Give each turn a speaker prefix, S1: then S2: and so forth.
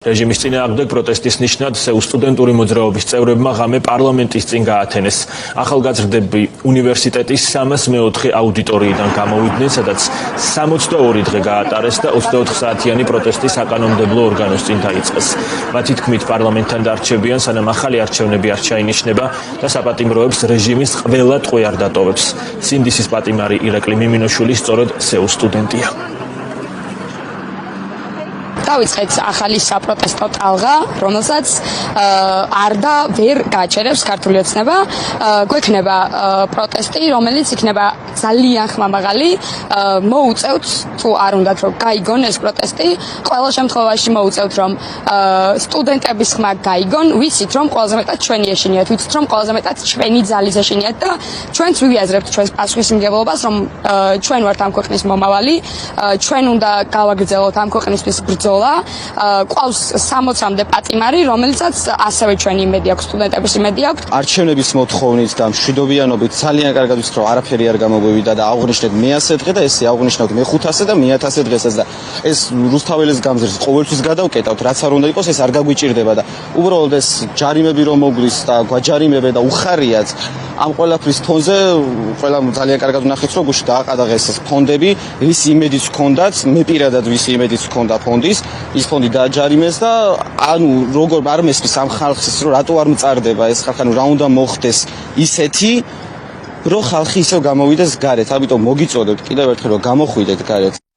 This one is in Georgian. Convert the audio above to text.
S1: რეჟიმის წინააღმდეგ პროტესტის ნიშნად სეულის სტუდენტური მოძრაობის წევრებმა ღამე პარლამენტის წინ გაათენეს. ახალგაზრდები უნივერსიტეტის 304 აუდიტორიიდან გამოვიდნენ, სადაც 62 დღე გაატარეს და 24 საათიანი პროტესტი საკანონმდებლო ორგანოს წინ დაიწყეს. მათი თქმით, პარლამენტთან დარჩებიან, სანამ ახალი არჩევნები არ ჩაინიშნება და საპატიმროებს რეჟიმის ყველა ტყვე არ დატოვებს. სინდისის პატიმარი ირაკლი მიმინოშვილი სწორედ სეულის სტუდენტია.
S2: დავიწყეთ ახალი საპროტესტო ტალღა, რომელსაც არ და ვერ გააჩერებს ქართული ოცნება. გვექნება პროტესტი, რომელიც იქნება ძალიან ხმამაღალი. მოუწევთ, თუ არ უნდათ რომ გაიგონ ეს პროტესტი, ყველა შემთხვევაში მოუწევთ რომ სტუდენტების ხმა გაიგონ, ვიცით რომ ყველაზე მეტად ჩვენი ეშინიათ, ვიცით რომ ყველაზე მეტად ჩვენი ძალის ეშინიათ და ჩვენც ვიაზრებთ ჩვენს პასუხისმგებლობას, რომ ჩვენ ვართ ამ ქვეყნის მომავალი, ჩვენ უნდა გავაგრძელოთ ამ ქვეყნისთვის ბრძოლა. ყავს 60-მდე პატიმარი, რომელიცაც ასევე ჩვენი იმედი აქვს, სტუდენტების იმედი აქვს.
S3: არჩევნების მოთხოვნით და მშვიდობიანობით ძალიან კარგად ვიცით, რომ არაფერი არ გამოგვივიდა და აღვნიშნეთ მე-100 დღე და ესე აღვნიშნოთ მე-500 და მე-1000 დღესაც და ეს რუსთაველის გამზირს ყოველთვის გადავკეტავთ, რაც არ უნდა იყოს, ეს არ გაგვიჭირდება და უბრალოდ ეს ჯარიმები რომ მოგლის და გვაჯარიმებე და უხარიათ ამ ყველაფრის ფონზე ყველამ ძალიან კარგად ვნახეთ, რომ გუშინ დააყადაღეს ეს ფონდები, ვის იმედიც ჰქონდათ, მე პირადად ვის იმედიც ჰქონდა ფონდის, ის ფონდი დააჯარიმეს და ანუ როგორ არ მესმის ამ ხალხის რომ რატო არ მწარდება ეს ხალხი, ანუ რა უნდა მოხდეს ისეთი, რომ ხალხი ისევ გამოვიდეს გარეთ, ამიტომ მოგიწოდებთ კიდევ ერთხელ რომ გამოხვიდეთ გარეთ.